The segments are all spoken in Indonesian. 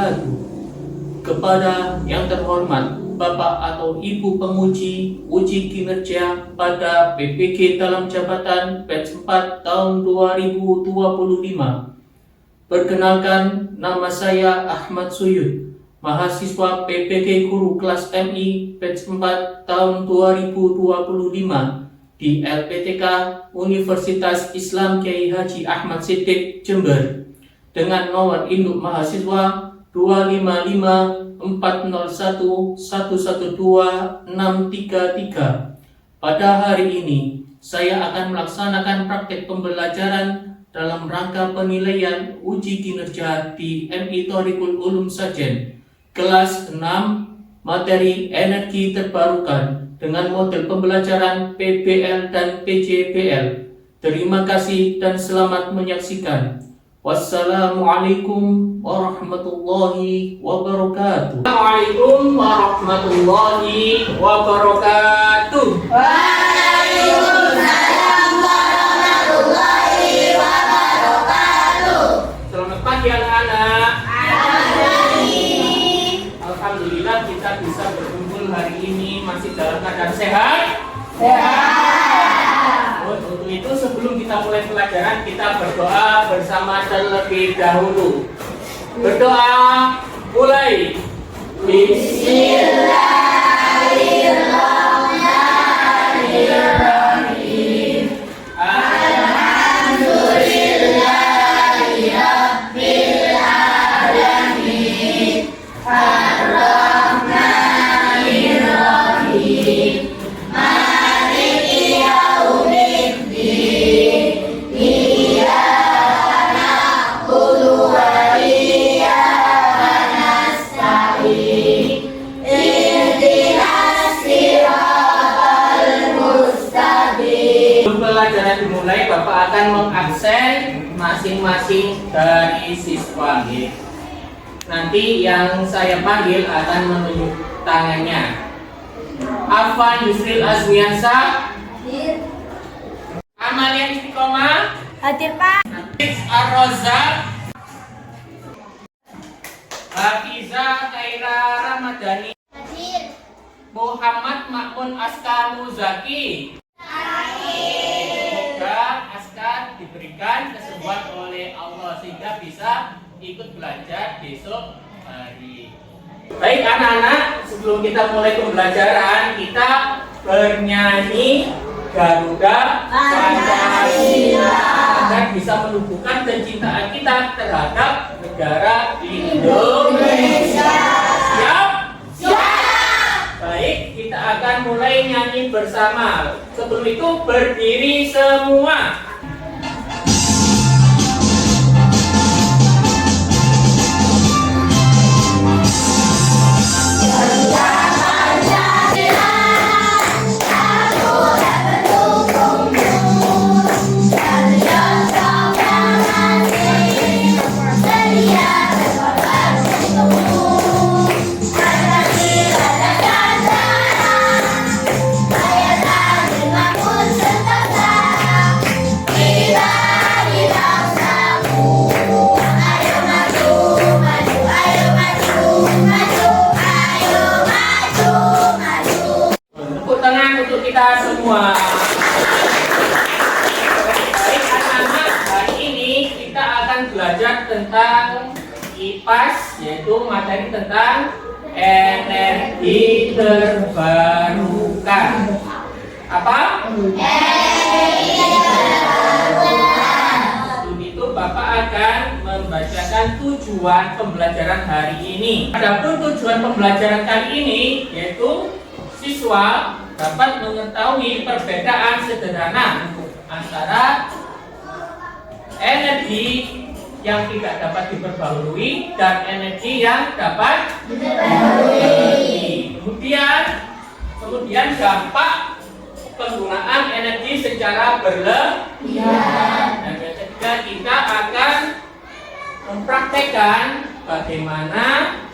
wabarakatuh. Kepada yang terhormat Bapak atau Ibu penguji uji kinerja pada PPG dalam jabatan batch 4 tahun 2025. Perkenalkan, nama saya Ahmad Suyud, mahasiswa PPG Guru kelas MI batch 4 tahun 2025 di LPTK Universitas Islam Kiai Haji Ahmad Siddiq Jember dengan nomor induk mahasiswa 25540112633. Pada hari ini saya akan melaksanakan praktek pembelajaran dalam rangka penilaian uji kinerja di MI Thoriqul Ulum Sajen kelas 6 materi energi terbarukan dengan model pembelajaran PBL dan PJBL. Terima kasih dan selamat menyaksikan. Wassalamualaikum warahmatullahi wabarakatuh. Assalamualaikum warahmatullahi wabarakatuh. Waalaikumsalam warahmatullahi wabarakatuh. Selamat pagi anak-anak. Pagi. Alhamdulillah kita bisa berkumpul hari ini masih dalam keadaan sehat. Sehat. Untuk itu sebelum kita mulai pelajaran, kita berdoa bersama terlebih dahulu. Berdoa, mulai. Bismillahirrahmanirrahim. Alhamdulillahi rabbil alamin. Ar-Rahmanir-Rahim. Maliki yaumiddin. Iyyaka na'budu wa iyyaka nasta'in. Ihdinas siratal mustaqim. Sebelum pelajaran dimulai, Bapak akan mengabsen masing-masing dari siswa. Nanti yang saya panggil akan menunjuk tangannya. Afwan Yusril Azmiansa, Amalia Istiqomah, Hadir, Pak. Hafiz Ar-Razak, Hafiza Kaira Ramadhani, Hadir. Muhammad Makmun Askar Muzaki. Semoga Askar diberikan kesembuhan oleh Allah sehingga bisa ikut belajar besok hari. Baik anak-anak, sebelum kita mulai pembelajaran, kita bernyanyi Garuda Pancasila agar bisa menumbuhkan kecintaan kita terhadap negara Indonesia. Siap? Siap. Baik, kita akan mulai nyanyi bersama. Sebelum itu berdiri semua. Tepuk tangan untuk kita semua. Baik anak-anak, hari ini kita akan belajar tentang IPAS, yaitu materi tentang energi terbarukan. Apa? Untuk itu Bapak akan membacakan tujuan pembelajaran hari ini. Adapun tujuan pembelajaran kali ini yaitu siswa dapat mengetahui perbedaan sederhana antara energi yang tidak dapat diperbarui dan energi yang dapat diperbarui. Kemudian dampak penggunaan energi secara berlebihan. Dan ketiga, kita akan mempraktekkan bagaimana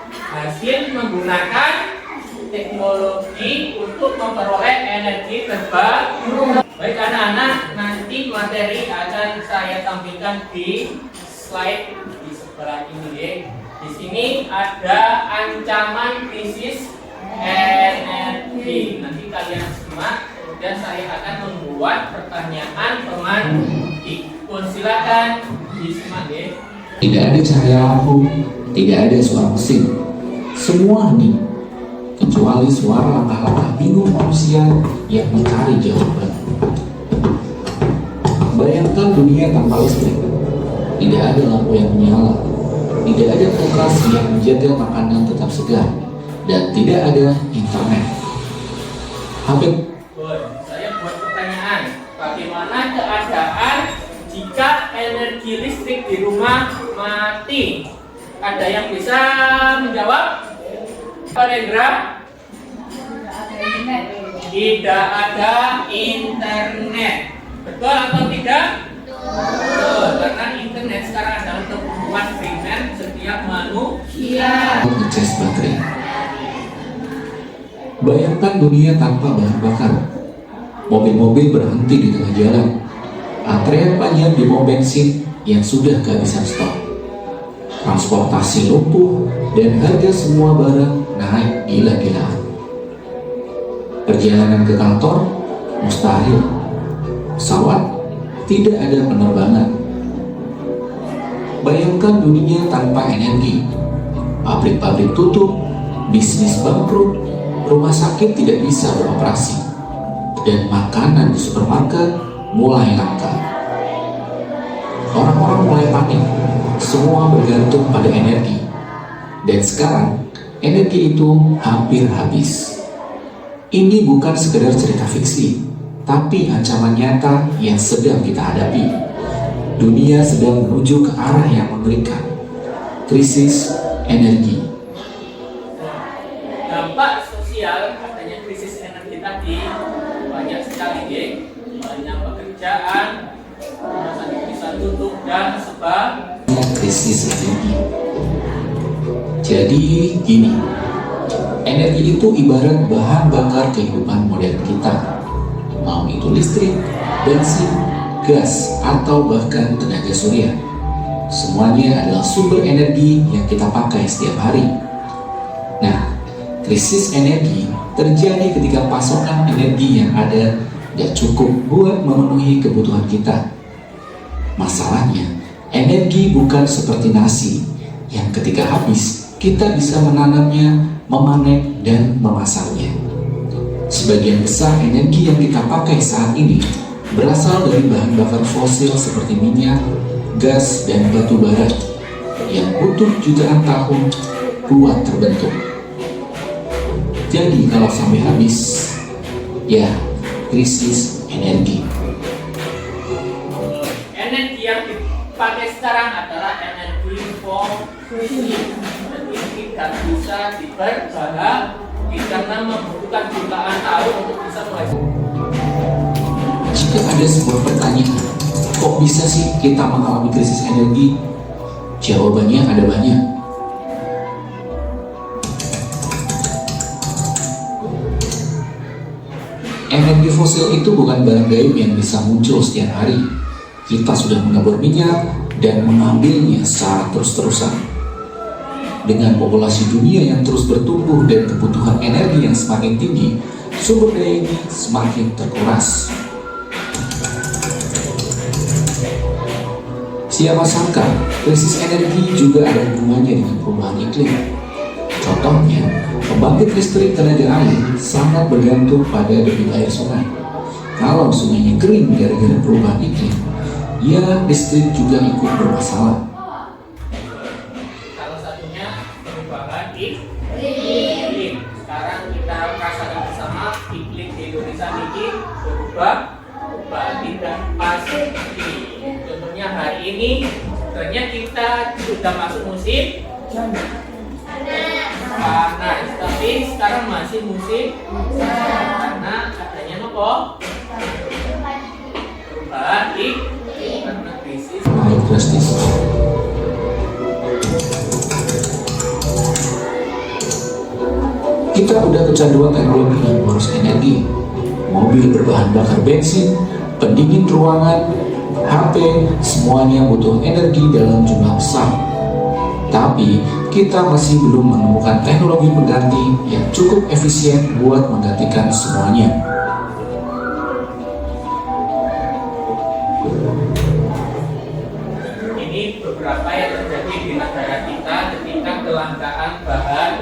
hasil menggunakan teknologi untuk memperoleh energi terbarukan. Baik anak-anak, nanti materi akan saya tampilkan di slide di sebelah ini ya. Di sini sini ada ancaman krisis energi. Nanti kalian simak dan saya akan membuat pertanyaan pemantik. Silakan disimak deh. Tidak ada cahaya lampu, tidak ada suara mesin. Semua hening, kecuali suara langkah-langkah bingung manusia yang mencari jawaban. Bayangkan dunia tanpa listrik. Tidak ada lampu yang menyala, tidak ada kulkas yang menjaga makanan tetap segar, dan tidak ada internet. Habib, Saya buat pertanyaan. Bagaimana keadaan jika energi listrik di rumah mati? Ada yang bisa menjawab? Pak Rendra? Tidak ada internet. Betul atau tidak? Betul, karena internet sekarang adalah kebutuhan primer setiap manusia. ngecas baterai. Bayangkan dunia tanpa bahan bakar. Mobil-mobil berhenti di tengah jalan. Antrean panjang di pom bensin yang sudah kehabisan stok. Transportasi lumpuh dan harga semua barang naik gila-gilaan. Perjalanan ke kantor mustahil. Pesawat tidak ada penerbangan. Bayangkan dunia tanpa energi. Pabrik-pabrik tutup, bisnis bangkrut, rumah sakit tidak bisa beroperasi, dan makanan di supermarket mulai langka. Orang-orang mulai panik, semua bergantung pada energi. Dan sekarang, energi itu hampir habis. Ini bukan sekedar cerita fiksi, tapi ancaman nyata yang sedang kita hadapi. Dunia sedang menuju ke arah yang mengerikan. Krisis energi. Dampak sosial adanya krisis energi tadi banyak sekali, geng. Banyak pekerjaan, rumah sakit bisa tutup dan sebagainya. Krisis energi. Jadi gini, energi itu ibarat bahan bakar kehidupan modern kita. Mau itu listrik, bensin, gas, atau bahkan tenaga surya. Semuanya adalah sumber energi yang kita pakai setiap hari. Nah, krisis energi terjadi ketika pasokan energi yang ada tidak cukup buat memenuhi kebutuhan kita. Masalahnya, energi bukan seperti nasi yang ketika habis, kita bisa menanamnya, memanen, dan memasarnya. Sebagian besar energi yang kita pakai saat ini berasal dari bahan bakar fosil seperti minyak, gas, dan batu bara yang butuh jutaan tahun buat terbentuk. Jadi kalau sampai habis, ya krisis energi. Energi yang dipakai sekarang adalah energi fosil. Jadi tidak bisa diperbaharui karena membutuhkan jutaan tahun untuk bisa menghasilkan. Jika ada sebuah pertanyaan, kok bisa sih kita mengalami krisis energi? Jawabannya ada banyak. Energi fosil itu bukan barang gaib yang bisa muncul setiap hari. Kita sudah mengebor minyak dan mengambilnya secara terus-terusan. Dengan populasi dunia yang terus bertumbuh dan kebutuhan energi yang semakin tinggi, sumber daya ini semakin terkuras. Siapa sangka, krisis energi juga ada hubungannya dengan perubahan iklim. Contohnya, pembangkit listrik tenaga air sangat bergantung pada debit air sungai. Kalau sungainya kering gara-gara perubahan iklim, ya listrik juga ikut bermasalah. Salah satunya perubahan iklim. Sekarang kita rasakan bersama iklim di Indonesia ini berubah tidak pasti. Contohnya hari ini, sebenarnya kita sudah masuk musim panas, tapi sekarang masih musim karena adanya nopo perubahan iklim karena krisis. Naik drastis. Kita udah kecanduan teknologi yang boros energi. Mobil berbahan bakar bensin, pendingin ruangan, HP, semuanya butuh energi dalam jumlah besar. Tapi kita masih belum menemukan teknologi pengganti yang cukup efisien buat menggantikan semuanya. Ini beberapa yang terjadi di negara kita ketika kelangkaan bahan.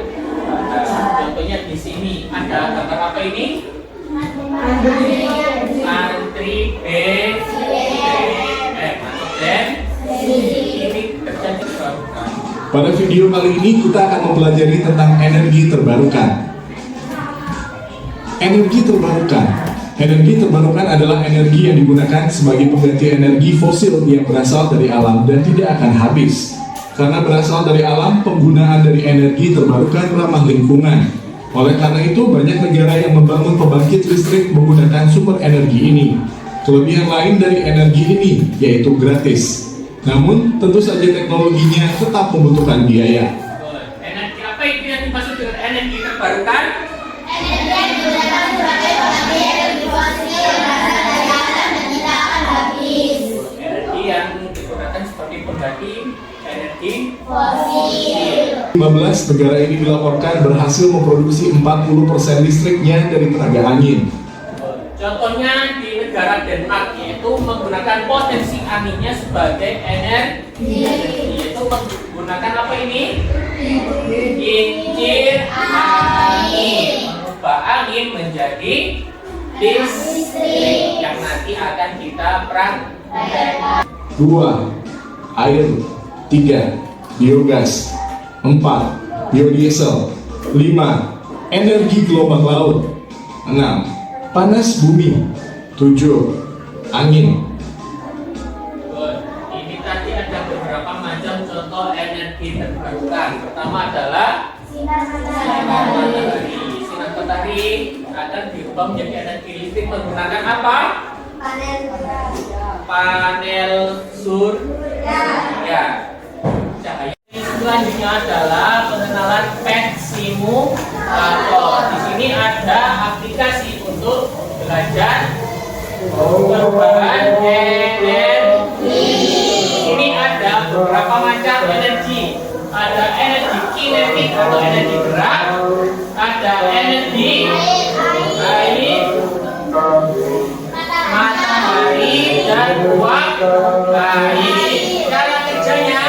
Contohnya di sini ada gambar apa ini? Antri B, dan ini terjadi terbarukan. Pada video kali ini kita akan mempelajari tentang energi terbarukan. Energi terbarukan. Energi terbarukan adalah energi yang digunakan sebagai pengganti energi fosil yang berasal dari alam dan tidak akan habis. Karena berasal dari alam, penggunaan dari energi terbarukan ramah lingkungan. Oleh karena itu, banyak negara yang membangun pembangkit listrik menggunakan sumber energi ini. Kelebihan lain dari energi ini yaitu gratis. Namun, tentu saja teknologinya tetap membutuhkan biaya. Energi apa itu yang dimaksud dengan energi terbarukan? Energi yang digunakan sebagai pengganti energi fosil yang berasal dari alam dan tidak akan habis. Energi yang digunakan sebagai pengganti energi Fosil. 15 negara ini dilaporkan berhasil memproduksi 40% listriknya dari tenaga angin. Contohnya di negara Denmark, yaitu menggunakan potensi anginnya sebagai energi, yaitu menggunakan apa ini? Kincir angin, mengubah angin menjadi listrik yang nanti akan kita praktekkan. 2. Air. 3. Biogas. 4. Biodiesel. 5. Energi gelombang laut. 6. Panas bumi. 7. Angin. Ini tadi ada beberapa macam contoh energi terbarukan. Pertama adalah sinar matahari. Sinar matahari akan diubah menjadi energi listrik menggunakan apa? Panel surya. Cahaya. Selanjutnya adalah pengenalan PET simulator. Di sini ada aplikasi untuk belajar perubahan energi. Ini ada beberapa macam energi. Ada energi kinetik atau energi gerak, ada energi air, matahari, dan uap air. Cara kerjanya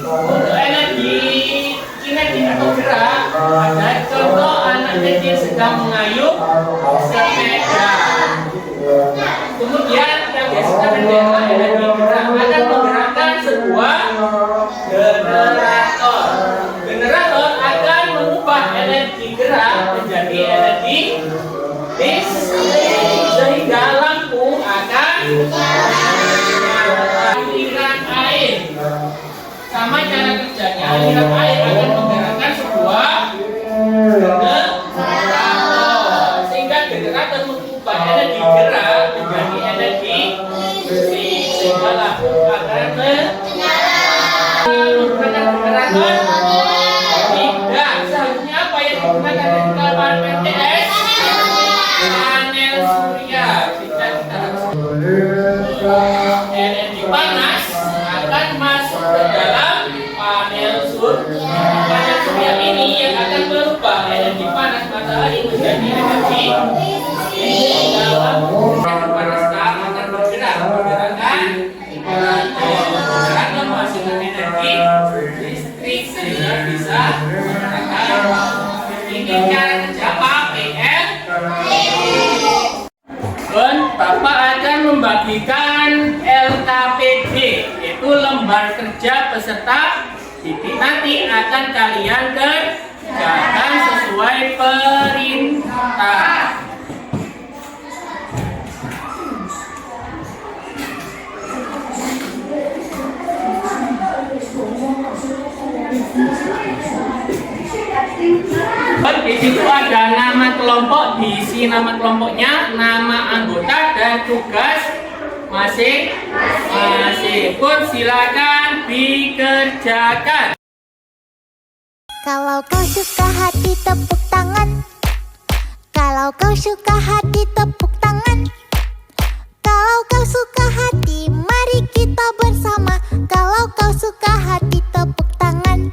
untuk energi kinetik atau gerak, ada contoh anak kecil sedang mengayuh sepeda. Kemudian yang biasanya adalah energi gerak akan menggerakkan sebuah generator. Generator akan mengubah energi gerak menjadi energi listrik sehingga lampu akan aliran air. Sama cara kerjanya, aliran air akan menggerakkan sebuah generator sehingga generator mengubah energi gerak menjadi energi listrik sehingga lampu akan menyala. Menggunakan generator tidak seharusnya apa yang digunakan ketika panel PTS? Panel surya. Jika kita energi panas akan masuk ke dalam panel surya. Panel surya ini yang akan berubah energi panas matahari menjadi energi listrik. Lampu panas akan bergerak menggerakkan generator menghasilkan energi listrik sehingga bisa menggerakkan. Ini cara kerja PLN. Dan Bapak akan membagikan LKPD, yaitu lembar kerja peserta didik. Nanti akan kalian kerjakan sesuai perintah. Di situ ada nama kelompok, diisi nama kelompoknya, nama anggota dan tugas masing-masing. Pun silakan dikerjakan. Kalau kau suka hati tepuk tangan. Kalau kau suka hati tepuk tangan. Kalau kau suka hati mari kita bersama. Kalau kau suka hati tepuk tangan.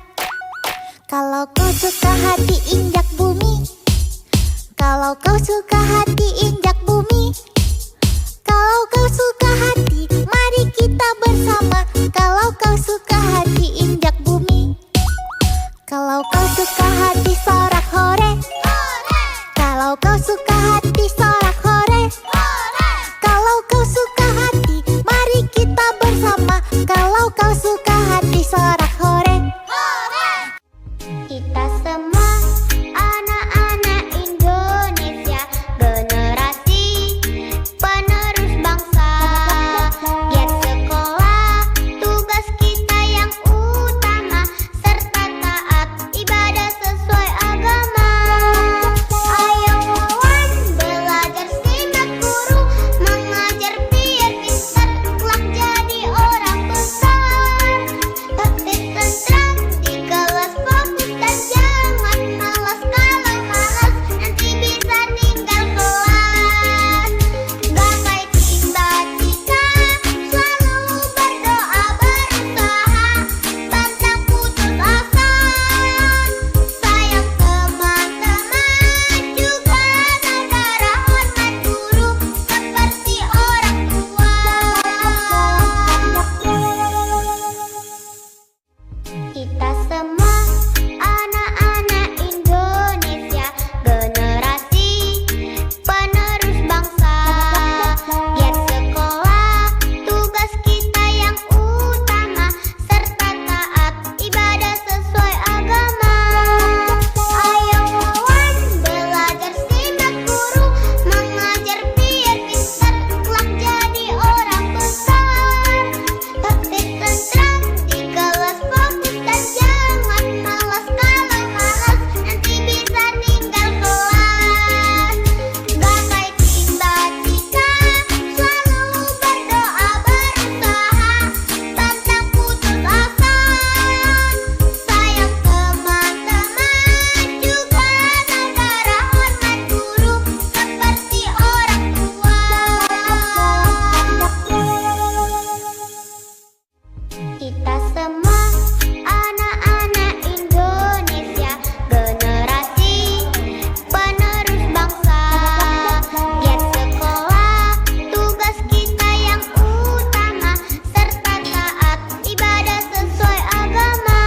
Kalau kau suka hati injak bumi, kalau kau suka hati injak bumi, kalau kau suka hati mari kita bersama. Kalau kau suka hati injak bumi, kalau kau suka hati sorak hore, kalau kau suka hati sorak hore, kalau kau suka hati mari kita bersama. Kalau kau suka hati sorak hore. Kita semua anak-anak Indonesia, generasi penerus bangsa. Giat sekolah, tugas kita yang utama, serta taat ibadah sesuai agama. Ayo kawan, belajar simak guru, mengajar biar pintar, kelak jadi orang besar. Tertib tentram di kelas, fokus dan jangan malas. Kalau malas nanti bisa tinggal kelas. Gapai cita-cita, selalu berdoa berusaha, pantang putus asa. Sayang teman-teman, juga saudara, hormat guru seperti orang tua. Kita semua anak-anak Indonesia, generasi penerus bangsa. Giat sekolah, tugas kita yang utama, serta taat ibadah sesuai agama. Ayo kawan, belajar simak guru, mengajar biar pintar, kelak jadi orang besar. Tertib tentram di kelas, fokus dan jangan malas. Kalau malas nanti bisa tinggal kelas. Gapai cita-cita, selalu berdoa berusaha, pantang putus asa. Sayang teman-teman, juga saudara, hormat guru seperti orang tua. Kita semua anak-anak Indonesia, generasi penerus bangsa. Giat sekolah, tugas kita yang utama, serta taat ibadah sesuai agama.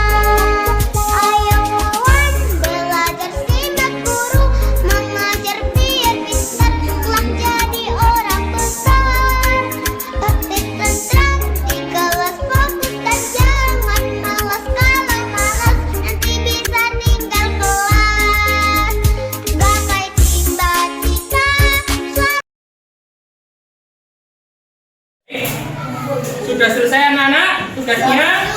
Ayo kawan, belajar simak guru, mengajar biar pintar, kelak jadi orang besar. Tertib tentram di kelas, fokus dan jangan malas. Kalau malas nanti bisa tinggal kelas. Gapai cita-cita, Sudah selesai anak-anak tugasnya?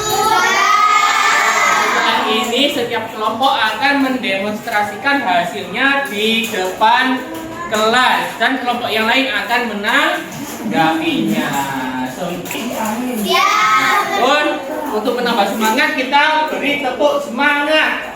Setelah ini setiap kelompok akan mendemonstrasikan hasilnya di depan kelas dan kelompok yang lain akan menanggapinya. Pun untuk menambah semangat kita beri tepuk semangat.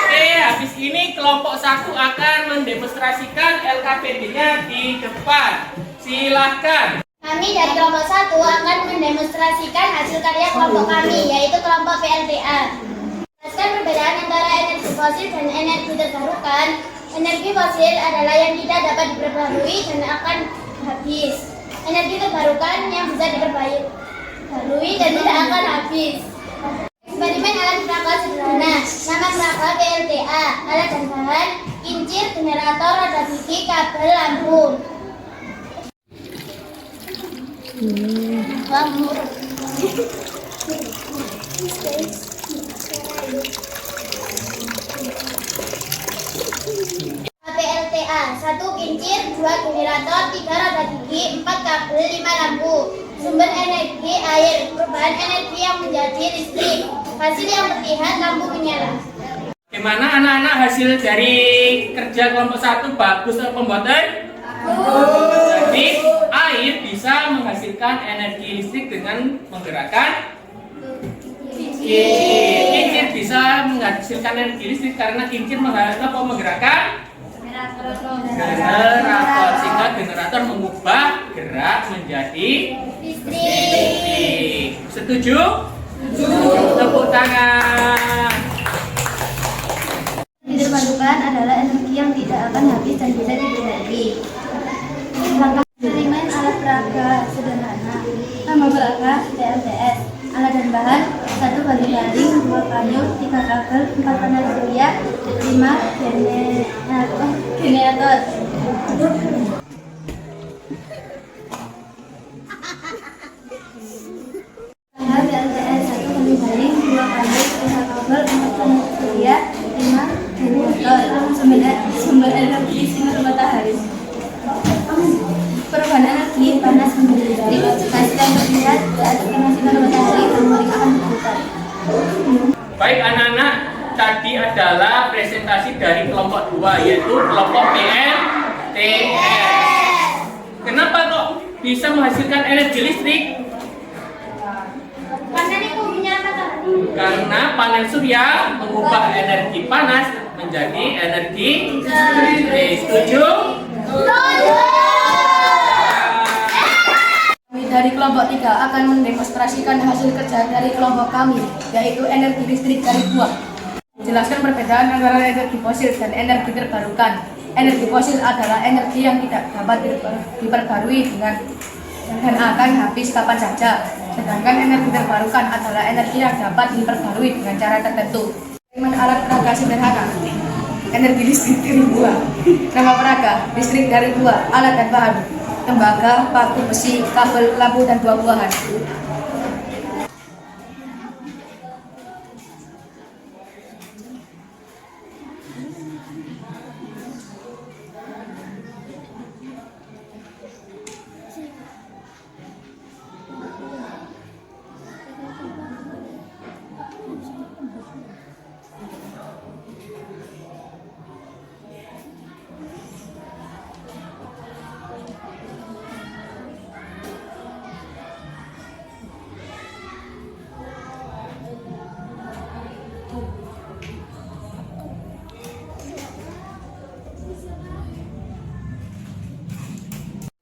Oke, habis ini kelompok 1 akan mendemonstrasikan LKPD-nya di depan. Silahkan. Kami dari kelompok 1 akan mendemonstrasikan hasil karya kelompok kami, yaitu kelompok PLTA. Jelaskan perbedaan antara energi fosil dan energi terbarukan. Energi fosil adalah yang tidak dapat diperbarui dan akan habis. Energi terbarukan yang bisa diperbarui dan tidak akan habis. Eksperimen alat perangkat sederhana. Nama perangkat PLTA. Alat dan bahan: kincir, generator, roda gigi, kabel, lampu. PLTA: 1 kincir, 2 generator, 3 roda gigi, 4 kabel, 5 lampu. Sumber energi air, perubahan energi yang menjadi listrik. Hasil yang terlihat lampu menyala. Gimana anak-anak hasil dari kerja kelompok 1? Bagus atau pembuatan? Jadi air bisa menghasilkan energi listrik dengan menggerakkan kincir. Kincir bisa menghasilkan energi listrik karena kincir menggerakkan Generator, sehingga generator mengubah gerak menjadi listrik. Setuju? Tepuk tangan. Energi terbarukan adalah energi yang tidak akan habis dan bisa digunakan. Langkah eksperimen alat peraga sederhana. Nama peraga PLTS. Alat dan bahan: 1 baling-baling, 2 kayu, 3 kabel, 4 panel surya, 5 generator. PLTS 1 baling-baling, 2 kayu, 3 kabel, 4 panel surya, 5 generator. Sumber energi sinar matahari. Perubahan energi panas menjadi listrik. Hasil yang terlihat saat kena sinar matahari harmonik akan berputar. Baik anak-anak, tadi adalah presentasi dari kelompok 2, yaitu kelompok PLTS. Kenapa kok bisa menghasilkan energi listrik? Karena ini kubunya matahari. Karena panel surya mengubah energi panas menjadi energi listrik. Setuju? Kami dari kelompok 3 akan mendemonstrasikan hasil kerja dari kelompok kami, yaitu energi listrik dari buah. Jelaskan perbedaan antara energi fosil dan energi terbarukan. Energi fosil adalah energi yang tidak dapat diperbarui dan akan habis kapan saja. Sedangkan energi terbarukan adalah energi yang dapat diperbarui dengan cara tertentu. Alat peraga sederhana. Energi listrik dari buah. Nama peraga: listrik dari buah. Alat dan bahan: tembaga, paku besi, kabel, lampu, dan buah-buahan.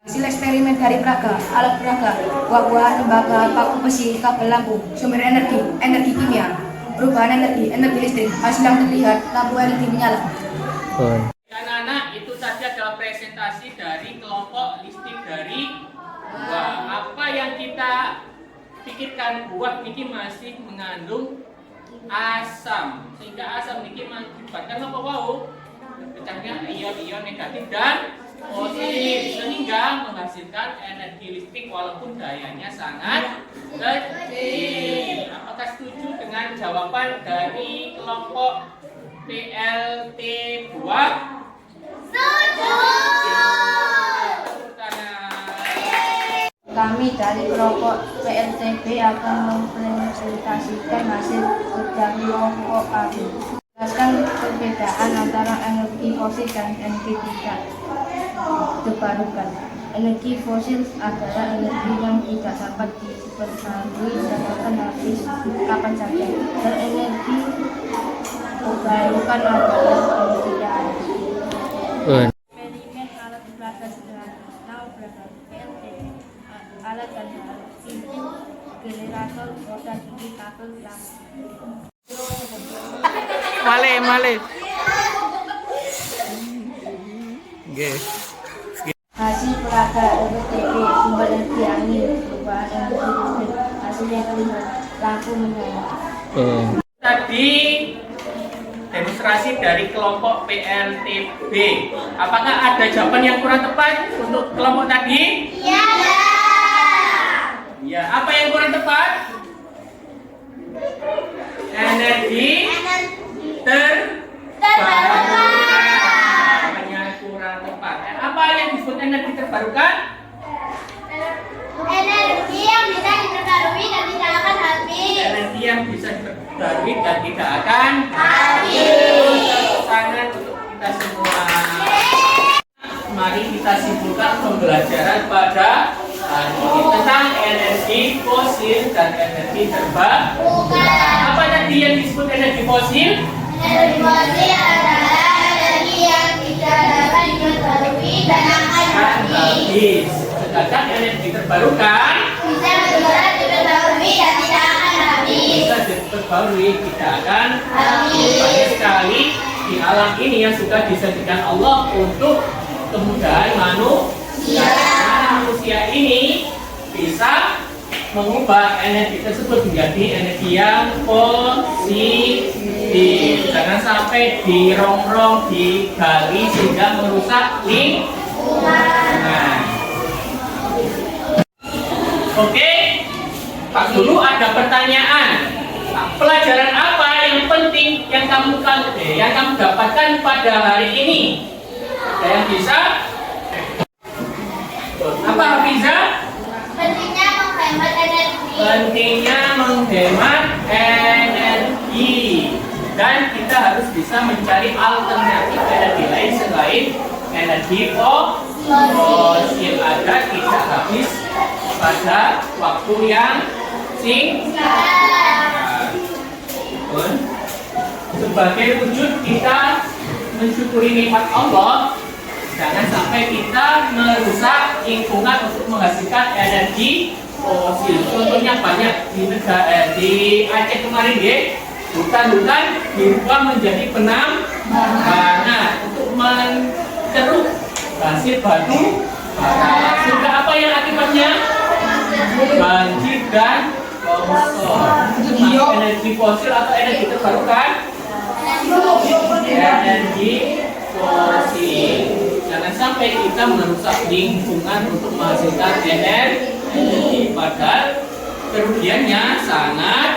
Hasil eksperimen dari peraga, alat peraga, buah-buahan, tembaga, paku besi, kabel, lampu. Sumber energi: energi kimia. Perubahan energi: energi listrik. Hasil yang terlihat: lampu LED menyala. Anak-anak, itu saja adalah presentasi dari kelompok listrik dari buah. Apa yang kita pikirkan, buah ini masih mengandung asam, sehingga asam ini mengakibatkan apa? Pecahnya ion-ion negatif dan positif, sehingga menghasilkan energi listrik walaupun dayanya sangat kecil. Apakah setuju dengan jawaban dari kelompok PLT buah? Setuju. Kami dari kelompok PLTB akan mempresentasikan hasil kerja kelompok kami. Jelaskan perbedaan antara energi fosil dan energi tidak terbarukan. Energi fosil adalah energi yang tidak dapat diperbarui dan akan habis kapan saja. Dan energi terbarukan adalah energi yang ada. Eksperimen alat peraga sederhana. Nama peraga PLT. Alat dan bahan: injin, generator, roda gigi, kabel, lampu. Male. Hasil peraga LPTP, sumber energi angin, perubahan energi listrik. Hasil yang terlihat: lampu menyala. Tadi demonstrasi dari kelompok PLTB. Apakah ada jawaban yang kurang tepat untuk kelompok tadi? Iya. Ya, apa yang kurang tepat? Energi terbarukan. Hanya kurang tepat. Apa yang disebut energi terbarukan? Energi yang bisa diperbarui dan tidak akan habis. Energi yang bisa diperbarui dan tidak akan Habis. Tepuk tangan untuk kita semua. Mari kita simpulkan pembelajaran pada hari ini tentang energi fosil dan energi terbarukan. Apa tadi yang disebut energi fosil? Energi fosil adalah energi yang tidak dapat dan akan habis. Sedangkan energi terbarukan Bisa diperbarui dan tidak akan habis. bisa diperbarui, tidak akan Habis. banyak sekali di alam ini yang sudah disediakan Allah untuk kemudahan manusia. Karena manusia ini bisa mengubah energi tersebut menjadi energi yang positif. Jangan sampai dirongrong, digali sehingga merusak lingkungan. Oke, Pak Guru ada pertanyaan. Pelajaran apa yang penting yang kamu dapatkan pada hari ini? Ada yang bisa? Apa Hafiza? Pentingnya menghemat energi. Pentingnya menghemat energi, dan kita harus bisa mencari alternatif energi lain selain energi fosil agar tidak habis pada waktu yang singkat. Sebagai wujud kita mensyukuri nikmat Allah, jangan sampai kita merusak lingkungan untuk menghasilkan energi fosil. Contohnya banyak di Aceh kemarin ya, hutan-hutan dirubah menjadi penambangan untuk menceruk hasil batu bara. Sehingga apa yang akibatnya? Banjir dan longsor. Energi fosil atau energi terbarukan? Energi fosil. Jangan sampai kita merusak lingkungan untuk menghasilkan energi, padahal kerugiannya sangat.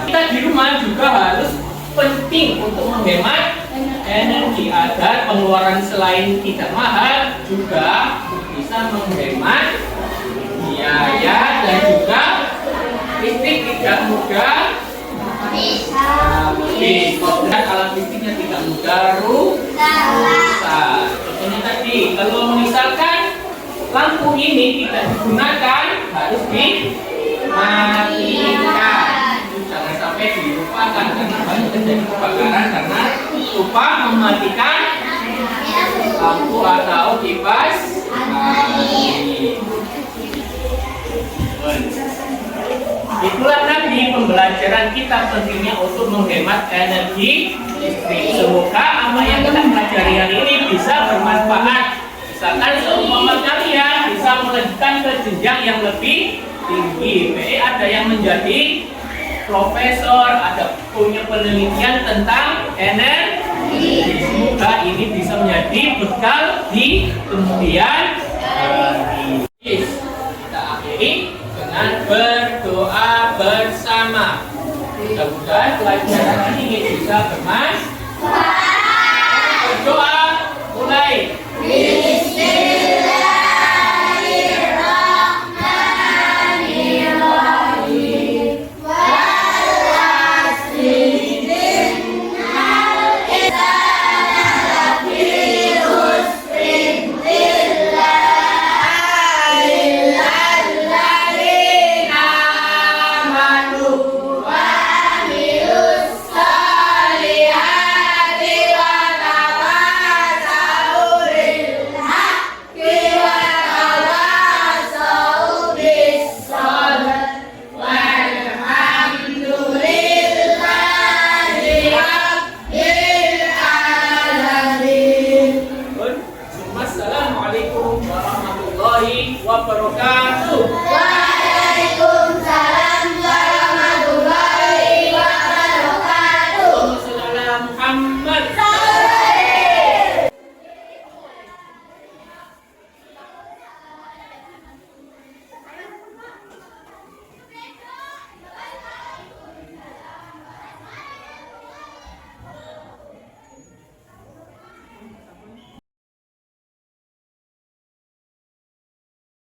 Kita di rumah juga harus penting untuk menghemat energi agar pengeluaran selain tidak mahal juga bisa menghemat biaya, dan juga listrik tidak mudah habis. Kalau alat listriknya tidak mudah rusak. Contohnya tadi, kalau misalkan lampu ini tidak digunakan, harus dimatikan. Jangan sampai dilupakan, karena banyak terjadi kebakaran karena lupa mematikan lampu atau kipas angin. Itulah tadi pembelajaran kita pentingnya untuk menghemat energi listrik. Semoga apa yang kita pelajari hari ini bisa bermanfaat. Misalkan seumpama kalian bisa melanjutkan ke jenjang yang lebih tinggi. Ada yang menjadi profesor, ada punya penelitian tentang energi. Semoga ini bisa menjadi bekal di kemudian hari. Kita akhiri dengan berdoa bersama. Mudah-mudahan pelajaran ini bisa bermanfaat. Berdoa mulai. Wassalamualaikum warahmatullahi wabarakatuh.